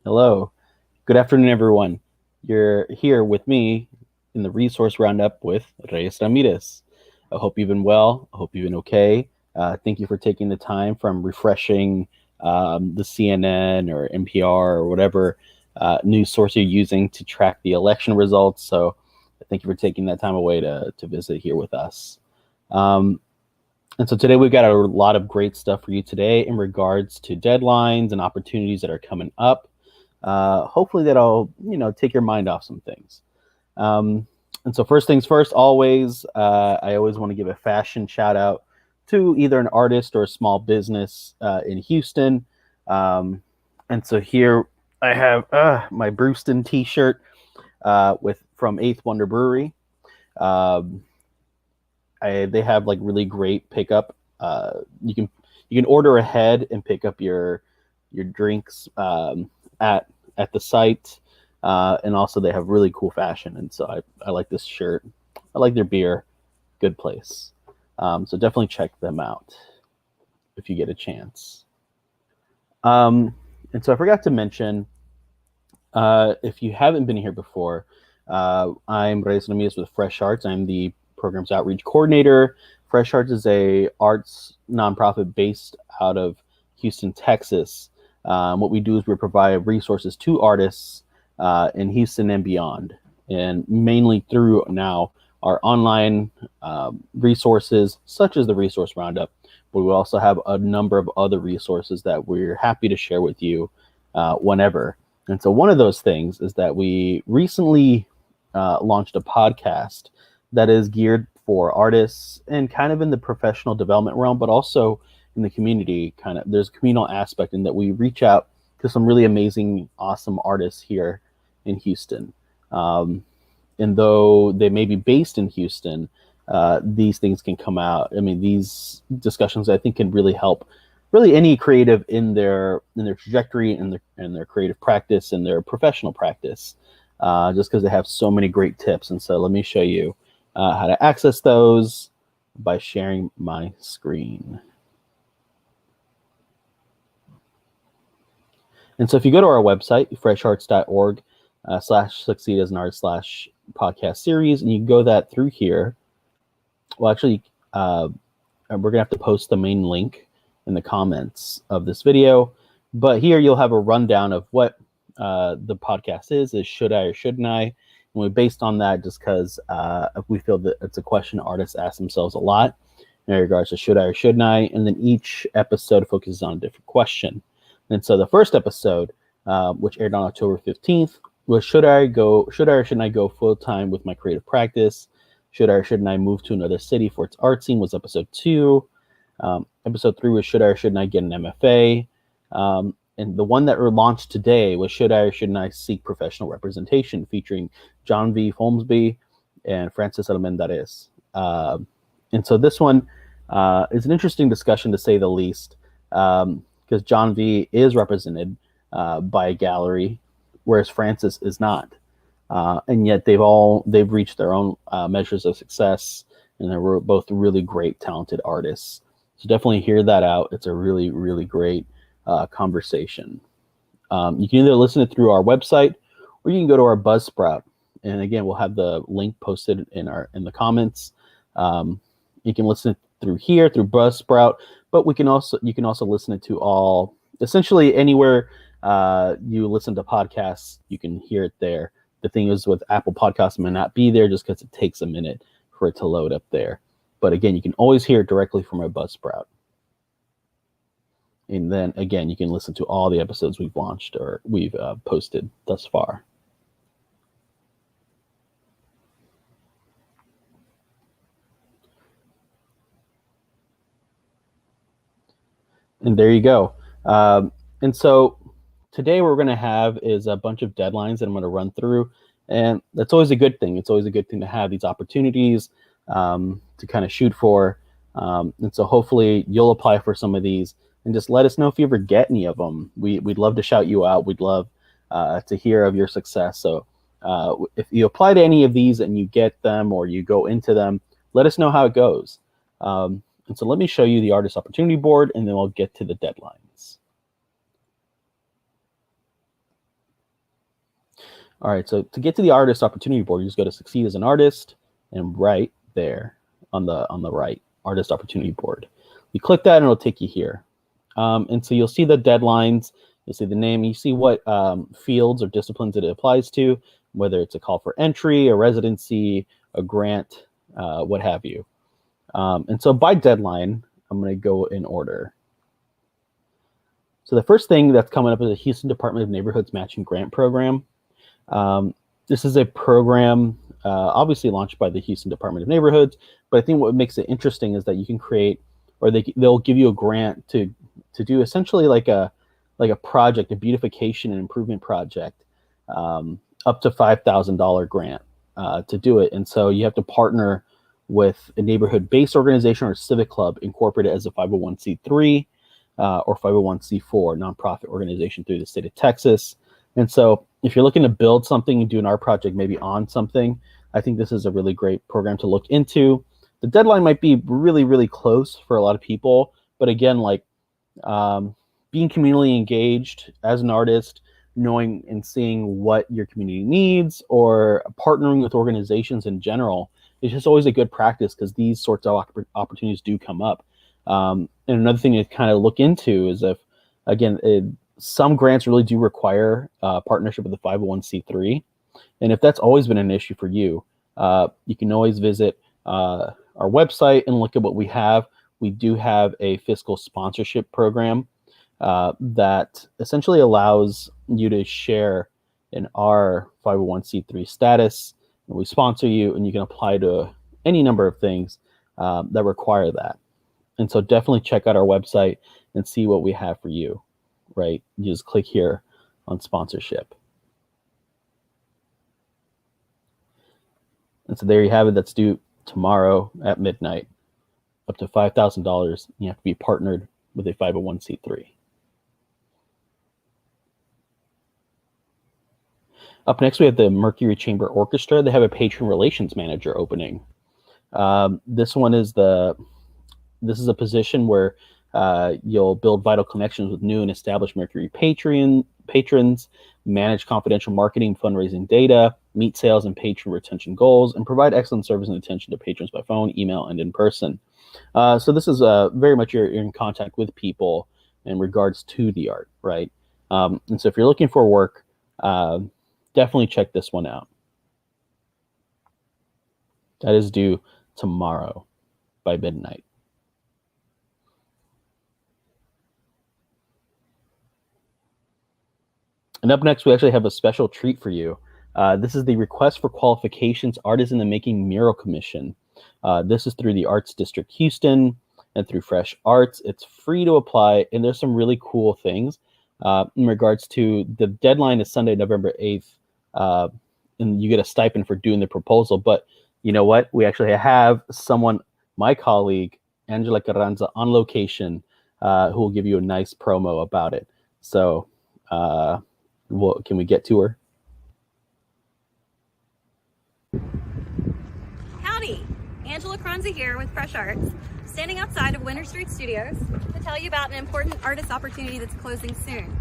Hello. Good afternoon, everyone. You're here with me in the Resource Roundup with Reyes Ramirez. I hope you've been well. I hope you've been okay. Thank you for taking the time from refreshing the CNN or NPR or whatever news source you're using to track the election results. So thank you for taking that time away to visit here with us. Um, and so today we've got a lot of great stuff for you today in regards to deadlines and opportunities that are coming up. Hopefully that'll take your mind off some things. Um, and so first things first, always I always want to give a fashion shout out to either an artist or a small business in Houston. Um, and so here I have my Brewston T-shirt with from Eighth Wonder Brewery. Um, they have like really great pickup. You can order ahead and pick up your drinks at at the site, and also they have really cool fashion. And so I like this shirt. I like their beer. Good place. So definitely check them out if you get a chance. Um, and so I forgot to mention, if you haven't been here before, I'm Reyes Ramirez with Fresh Arts. I'm the program's outreach coordinator. Fresh Arts is a arts nonprofit based out of Houston, Texas. What we do is we provide resources to artists in Houston and beyond, and mainly through now our online resources, such as the Resource Roundup. But we also have a number of other resources that we're happy to share with you whenever. And so one of those things is that we recently launched a podcast that is geared for artists and kind of in the professional development realm, but also in the community. Kind of, there's a communal aspect in that we reach out to some really amazing, awesome artists here in Houston. And though they may be based in Houston, these things can come out. I mean, these discussions I think can really help really any creative in their trajectory and their creative practice and their professional practice, just because they have so many great tips. And so let me show you how to access those by sharing my screen. And so if you go to our website, fresharts.org /succeed as an artist /podcast series, and you go that through here. Well, actually, we're going to have to post the main link in the comments of this video. But here you'll have a rundown of what the podcast is Should I or Shouldn't I? And we based on that just because we feel that it's a question artists ask themselves a lot in regards to should I or shouldn't I? And then each episode focuses on a different question. And so the first episode, which aired on October 15th, was should I or shouldn't I go full-time with my creative practice? Should I or shouldn't I move to another city for its art scene was episode 2. Episode 3 was should I or shouldn't I get an MFA? And the one that launched today was should I or shouldn't I seek professional representation, featuring John V. Folmsby and Francis Almendarez. And so this one is an interesting discussion to say the least, because John V is represented by a gallery, whereas Francis is not. And yet they've reached their own measures of success, and they're both really great, talented artists. So definitely hear that out. It's a really, really great conversation. You can either listen to it through our website, or you can go to our Buzzsprout. And again, we'll have the link posted in the comments. You can listen through here through Buzzsprout, but you can also listen to all essentially anywhere you listen to podcasts. You can hear it there. The thing is, with Apple Podcasts, it may not be there just because it takes a minute for it to load up there. But again, you can always hear it directly from our Buzzsprout. And then again, you can listen to all the episodes we've launched or we've posted thus far. And there you go. And so today what we're going to have is a bunch of deadlines that I'm going to run through. And that's always a good thing. It's always a good thing to have these opportunities to kind of shoot for. And so hopefully you'll apply for some of these and just let us know if you ever get any of them. We'd love to shout you out. We'd love to hear of your success. So if you apply to any of these and you get them or you go into them, let us know how it goes. And so let me show you the artist opportunity board, and then we'll get to the deadlines. All right, so to get to the artist opportunity board, you just go to succeed as an artist, and right there on the right, artist opportunity board. You click that and it'll take you here. And so you'll see the deadlines, you'll see the name, you see what fields or disciplines it applies to, whether it's a call for entry, a residency, a grant, what have you. And so by deadline, I'm going to go in order. So the first thing that's coming up is the Houston Department of Neighborhoods Matching Grant Program. This is a program obviously launched by the Houston Department of Neighborhoods, but I think what makes it interesting is that you can create, or they'll give you a grant to do essentially like a project, a beautification and improvement project, up to $5,000 grant to do it. And so you have to partner with a neighborhood-based organization or civic club incorporated as a 501c3 or 501c4 nonprofit organization through the state of Texas. And so if you're looking to build something and do an art project maybe on something, I think this is a really great program to look into. The deadline might be really, really close for a lot of people. But again, like being communally engaged as an artist, knowing and seeing what your community needs, or partnering with organizations in general, is just always a good practice because these sorts of opportunities do come up. And another thing to kind of look into is if, again, some grants really do require partnership with the 501c3. And if that's always been an issue for you, you can always visit our website and look at what we have. We do have a fiscal sponsorship program that essentially allows you to share in our 501c3 status. And we sponsor you, and you can apply to any number of things that require that. And so definitely check out our website and see what we have for you, right? You just click here on sponsorship. And so there you have it. That's due tomorrow at midnight, up to $5,000. You have to be partnered with a 501c3. Up next, we have the Mercury Chamber Orchestra. They have a patron relations manager opening. This is a position where you'll build vital connections with new and established Mercury patrons, manage confidential marketing, fundraising data, meet sales and patron retention goals, and provide excellent service and attention to patrons by phone, email, and in person. So this is very much you're in contact with people in regards to the art, right? And so if you're looking for work, definitely check this one out. That is due tomorrow by midnight. And up next, we actually have a special treat for you. This is the Request for Qualifications Artists in the Making Mural Commission. This is through the Arts District Houston and through Fresh Arts. It's free to apply, and there's some really cool things in regards to the deadline is Sunday, November 8th, and you get a stipend for doing the proposal. But you know what? We actually have someone, my colleague, Angela Carranza, on location who will give you a nice promo about it. So can we get to her? Howdy, Angela Carranza here with Fresh Arts, standing outside of Winter Street Studios to tell you about an important artist opportunity that's closing soon.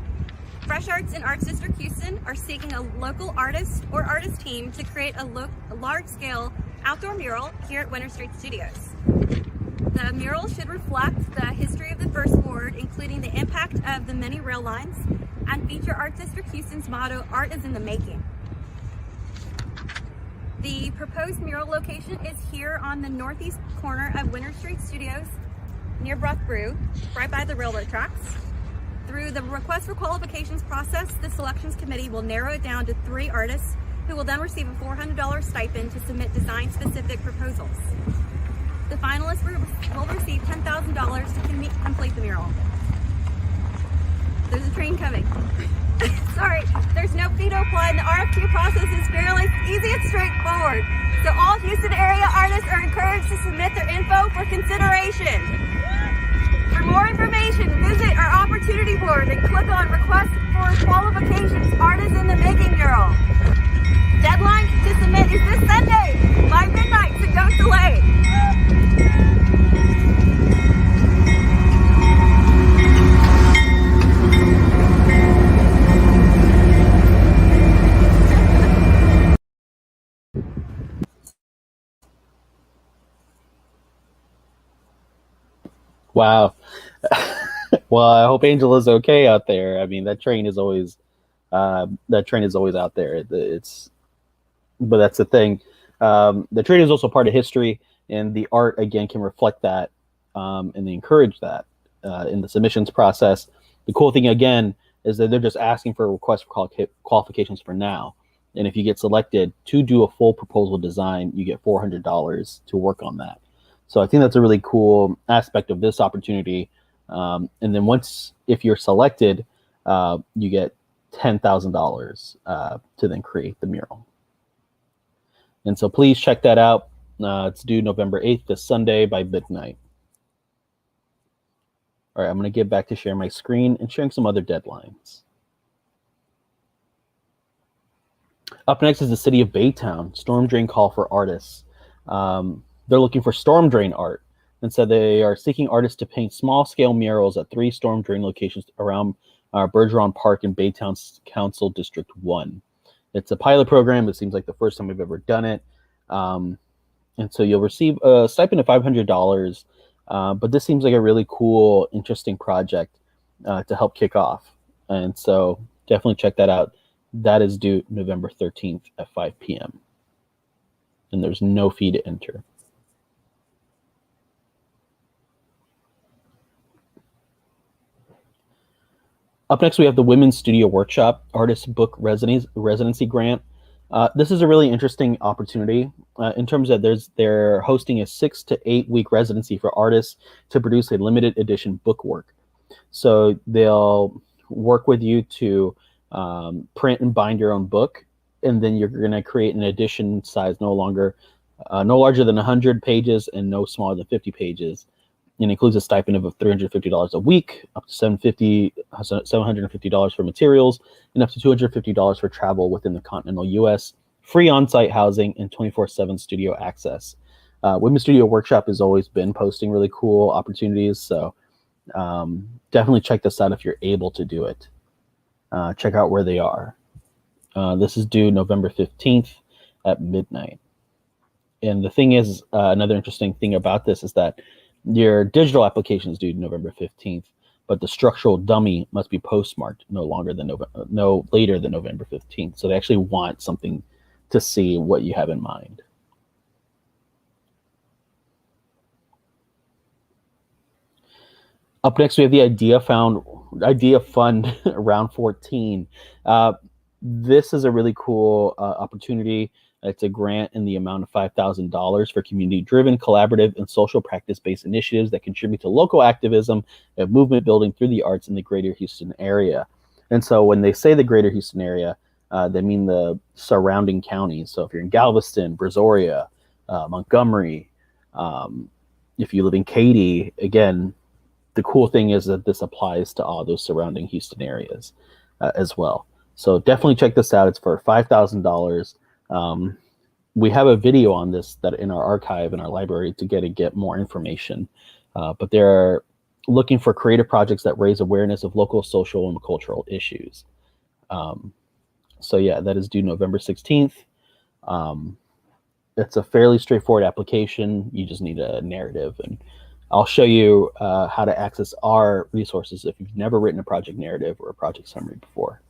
Fresh Arts and Arts District Houston are seeking a local artist or artist team to create a large-scale outdoor mural here at Winter Street Studios. The mural should reflect the history of the First Ward, including the impact of the many rail lines, and feature Arts District Houston's motto, "Art is in the making." The proposed mural location is here on the northeast corner of Winter Street Studios, near Broth Brew, right by the railroad tracks. Through the Request for Qualifications process, the selections committee will narrow it down to 3 artists who will then receive a $400 stipend to submit design-specific proposals. The finalists will receive $10,000 to complete the mural. There's a train coming. Sorry, there's no fee to apply, and the RFQ process is fairly easy and straightforward. So all Houston area artists are encouraged to submit their info for consideration. For more information, visit our opportunity board and click on Request for Qualifications Artists in the Making Mural. Deadline to submit is this Sunday by midnight, so don't delay. Wow. Well, I hope Angela's okay out there. I mean, that train is always out there. But that's the thing. The train is also part of history, and the art again can reflect that, and they encourage that in the submissions process. The cool thing again is that they're just asking for a request for qualifications for now. And if you get selected to do a full proposal design, you get $400 to work on that. So I think that's a really cool aspect of this opportunity. And then if you're selected, you get $10,000 to then create the mural. And so please check that out. It's due November 8th, this Sunday by midnight. All right, I'm going to get back to sharing my screen and sharing some other deadlines. Up next is the city of Baytown, storm drain call for artists. They're looking for storm drain art. And so they are seeking artists to paint small-scale murals at 3 storm drain locations around Bergeron Park in Baytown Council District 1. It's a pilot program. It seems like the first time we've ever done it. And so you'll receive a stipend of $500. But this seems like a really cool, interesting project to help kick off. And so definitely check that out. That is due November 13th at 5 p.m. And there's no fee to enter. Up next, we have the Women's Studio Workshop Artist Book Residency Grant. This is a really interesting opportunity in terms of they're hosting a 6 to 8 week residency for artists to produce a limited edition book work. So they'll work with you to print and bind your own book, and then you're going to create an edition size no larger than 100 pages and no smaller than 50 pages. It includes a stipend of $350 a week, up to $750 for materials, and up to $250 for travel within the continental U.S., free on-site housing, and 24/7 studio access. Women's Studio Workshop has always been posting really cool opportunities, so definitely check this out if you're able to do it. Check out where they are. This is due November 15th at midnight. And the thing is, another interesting thing about this is that your digital application is due November 15th, but the structural dummy must be postmarked no later than November 15th. So they actually want something to see what you have in mind. Up next, we have the Idea Fund Round 14. This is a really cool opportunity. It's a grant in the amount of $5,000 for community-driven, collaborative, and social practice-based initiatives that contribute to local activism and movement building through the arts in the greater Houston area. And so when they say the greater Houston area, they mean the surrounding counties. So if you're in Galveston, Brazoria, Montgomery, if you live in Katy, again, the cool thing is that this applies to all those surrounding Houston areas as well. So definitely check this out. It's for $5,000. We have a video on this that in our archive in our library to get more information. But they're looking for creative projects that raise awareness of local social and cultural issues. So yeah, that is due November 16th. It's a fairly straightforward application. You just need a narrative, and I'll show you how to access our resources if you've never written a project narrative or a project summary before.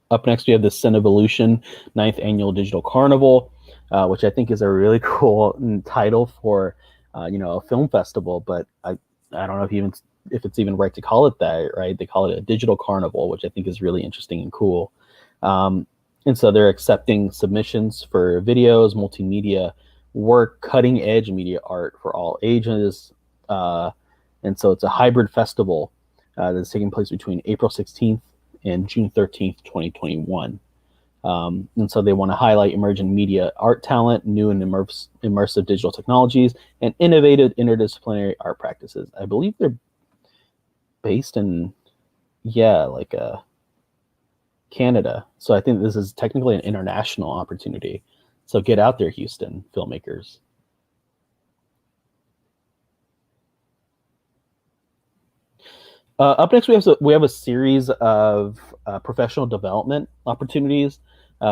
Up next, we have the Cinevolution 9th Annual Digital Carnival, which I think is a really cool title for a film festival. But I don't know if it's even right to call it that. Right? They call it a digital carnival, which I think is really interesting and cool. And so they're accepting submissions for videos, multimedia work, cutting edge media art for all ages. And so it's a hybrid festival that's taking place between April 16th and June 13th, 2021. And so they want to highlight emerging media art talent, new and immersive digital technologies, and innovative interdisciplinary art practices. I believe they're based in, Canada. So I think this is technically an international opportunity. So get out there, Houston filmmakers. Up next, we have a series of professional development opportunities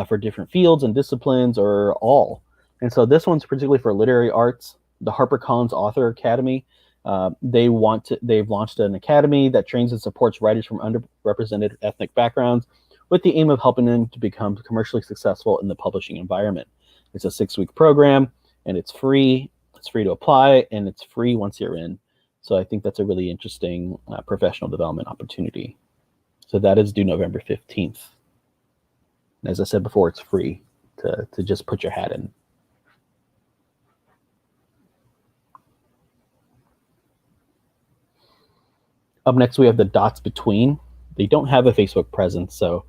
for different fields and disciplines, or all. And so this one's particularly for literary arts. The HarperCollins Author Academy, they've launched an academy that trains and supports writers from underrepresented ethnic backgrounds with the aim of helping them to become commercially successful in the publishing environment. It's a 6-week program, and it's free. It's free to apply, and it's free once you're in. So I think that's a really interesting professional development opportunity. So that is due November 15th. And as I said before, it's free to just put your hat in. Up next, we have the Dots Between. They don't have a Facebook presence, so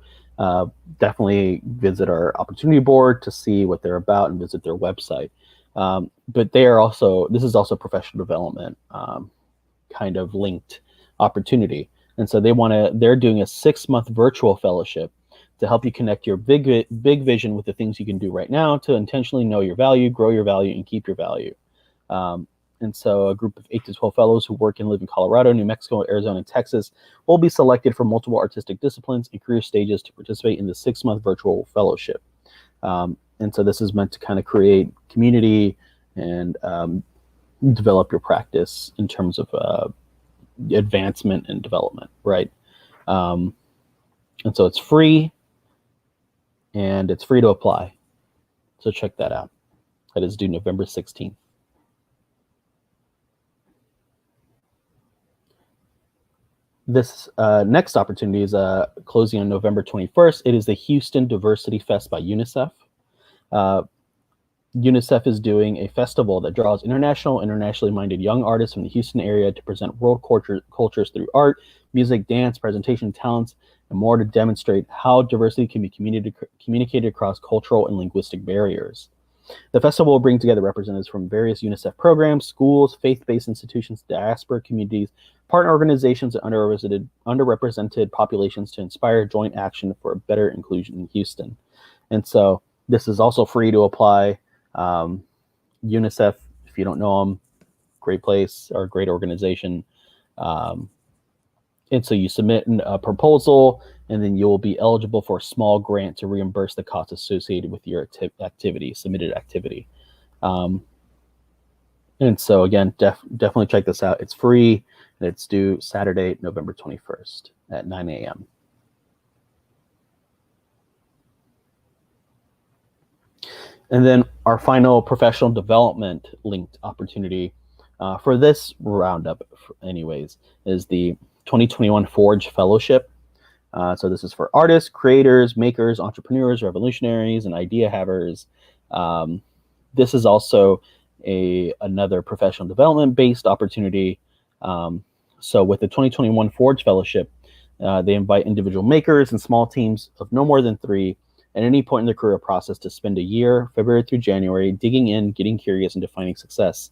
definitely visit our opportunity board to see what they're about and visit their website. But they are also, this is also professional development kind of linked opportunity. And so they're doing a 6-month virtual fellowship to help you connect your big vision with the things you can do right now to intentionally know your value, grow your value, and keep your value. And so a group of 8 to 12 fellows who work and live in Colorado, New Mexico, Arizona, and Texas will be selected from multiple artistic disciplines and career stages to participate in the 6-month virtual fellowship. And so this is meant to kind of create community and develop your practice in terms of advancement and development, right? And so it's free, and it's free to apply. So check that out. That is due November 16th. This next opportunity is closing on November 21st. It is the Houston Diversity Fest by UNICEF. UNICEF is doing a festival that draws internationally minded young artists from the Houston area to present world cultures through art, music, dance, presentation, talents, and more to demonstrate how diversity can be communicated across cultural and linguistic barriers. The festival will bring together representatives from various UNICEF programs, schools, faith-based institutions, diaspora communities, partner organizations, and underrepresented populations to inspire joint action for better inclusion in Houston. And so this is also free to apply. UNICEF, if you don't know them, great place or great organization. And so you submit a proposal, and then you'll be eligible for a small grant to reimburse the costs associated with your submitted activity. And so again, definitely check this out. It's free, and it's due Saturday, November 21st at 9 a.m. And then our final professional development linked opportunity for this roundup, anyways, is the 2021 Forge Fellowship. So this is for artists, creators, makers, entrepreneurs, revolutionaries, and idea havers. This is also another professional development based opportunity. So with the 2021 Forge Fellowship, they invite individual makers and small teams of no more than 3 at any point in their career process to spend a year, February through January, digging in, getting curious, and defining success.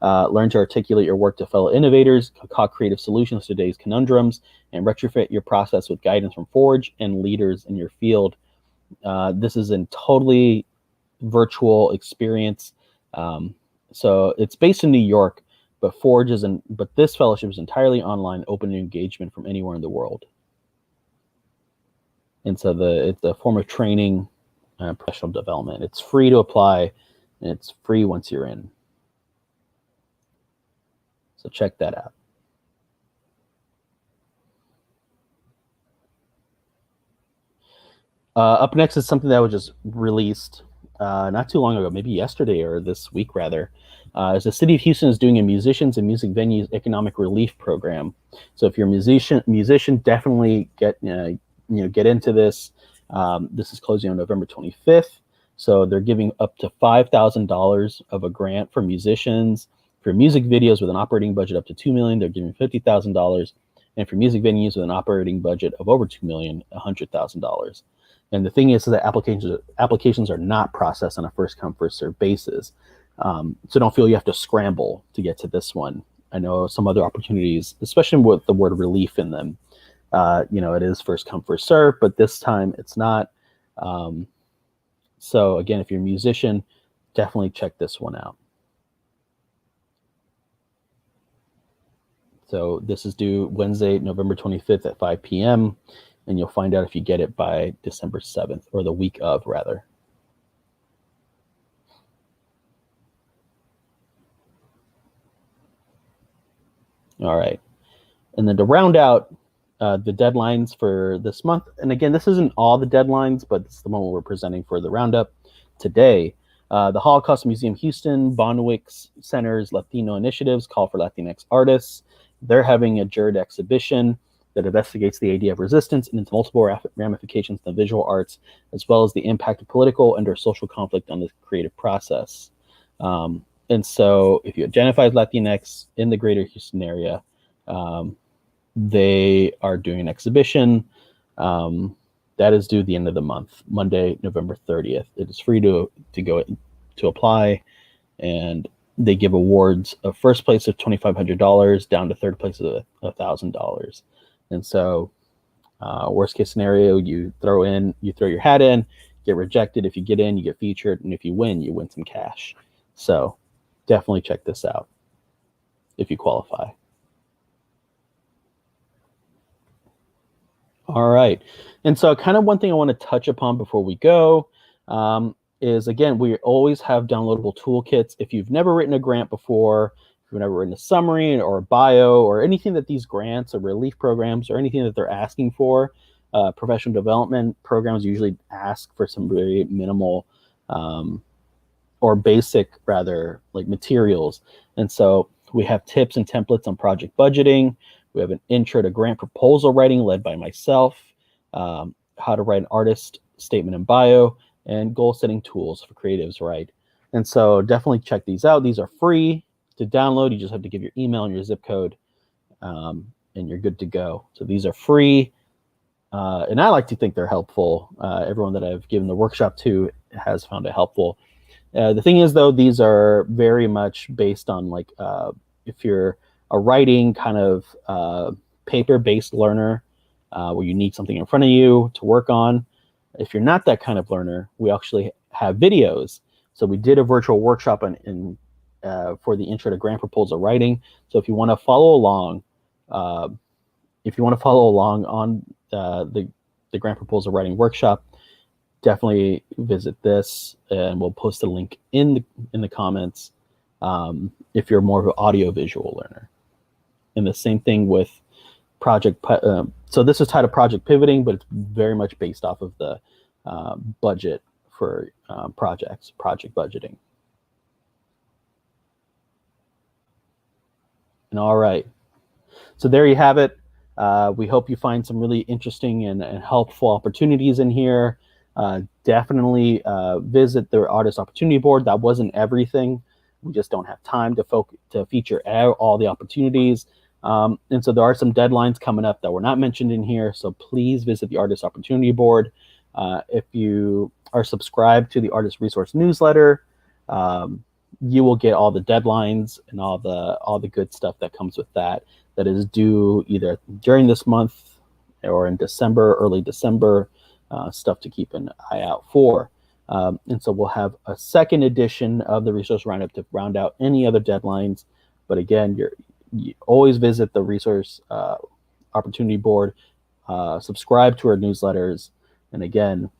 Learn to articulate your work to fellow innovators, concoct creative solutions to today's conundrums, and retrofit your process with guidance from Forge and leaders in your field. This is a totally virtual experience. So it's based in New York, but but this fellowship is entirely online, open to engagement from anywhere in the world. And so it's a form of training, professional development. It's free to apply, and it's free once you're in. So check that out. Up next is something that was just released not too long ago, maybe yesterday or this week rather. Is the City of Houston is doing a musicians and music venues economic relief program. So if you're a musician, definitely get into this. This is closing on November 25th. So they're giving up to $5,000 of a grant for musicians. For music videos with an operating budget up to $2 million, they're giving $50,000. And for music venues with an operating budget of over $2 million, $100,000. And the thing is that applications are not processed on a first come, first served basis. So don't feel you have to scramble to get to this one. I know some other opportunities, especially with the word relief in them, it is first come, first serve, but this time it's not. So again, if you're a musician, definitely check this one out. So this is due Wednesday, November 25th at 5 p.m. And you'll find out if you get it by December 7th, or the week of, rather. All right. And then to round out the deadlines for this month, and again, this isn't all the deadlines, but it's the one we're presenting for the roundup today. The Holocaust Museum Houston, Bonwick Center's Latino Initiatives Call for Latinx Artists. They're having a juried exhibition that investigates the idea of resistance and its multiple ramifications in the visual arts, as well as the impact of political and or social conflict on the creative process. And so if you identify as Latinx in the greater Houston area, they are doing an exhibition that is due the end of the month, Monday, November 30th. It is free to go to apply, and they give awards of first place of $2,500 down to third place of $1,000. And so, worst case scenario, you throw your hat in, get rejected. If you get in, you get featured, and if you win some cash. So, definitely check this out if you qualify. All right. And so kind of one thing I want to touch upon before we go is, again, we always have downloadable toolkits. If you've never written a grant before, if you've never written a summary or a bio or anything that these grants or relief programs or anything that they're asking for, professional development programs usually ask for some very minimal or basic, rather, like materials. And so we have tips and templates on project budgeting. We have an intro to grant proposal writing led by myself, how to write an artist statement and bio, and goal setting tools for creatives, right? And so definitely check these out. These are free to download. You just have to give your email and your zip code, and you're good to go. So these are free, and I like to think they're helpful. Everyone that I've given the workshop to has found it helpful. The thing is, though, these are very much based on, like, if you're a writing kind of paper-based learner where you need something in front of you to work on. If you're not that kind of learner, we actually have videos. So we did a virtual workshop for the intro to grant proposal writing. So if you want to follow along, on the grant proposal writing workshop, definitely visit this, and we'll post a link in the comments if you're more of an audio-visual learner. And the same thing with project. So this is titled Project Pivoting, but it's very much based off of the budget for project budgeting. And all right. So there you have it. We hope you find some really interesting and helpful opportunities in here. Definitely visit the Artist Opportunity Board. That wasn't everything. We just don't have time to feature all the opportunities. And so there are some deadlines coming up that were not mentioned in here. So please visit the Artist Opportunity Board. If you are subscribed to the Artist Resource newsletter, you will get all the deadlines and all the good stuff that comes with that is due either during this month or in December, early December, stuff to keep an eye out for. And so we'll have a second edition of the Resource Roundup to round out any other deadlines. But again, you always visit the Resource Opportunity Board, subscribe to our newsletters, and again,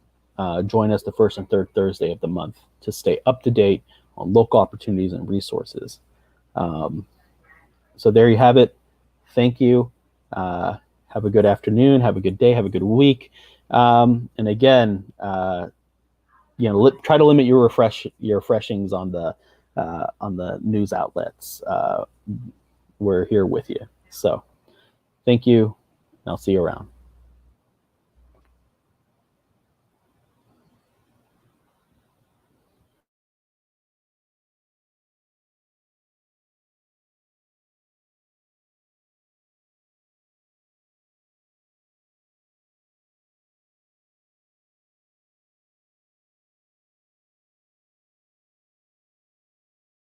join us the first and third Thursday of the month to stay up to date on local opportunities and resources. So there you have it. Thank you. Have a good afternoon. Have a good day. Have a good week. And again, try to limit your refreshings on the news outlets. We're here with you. So thank you, and I'll see you around.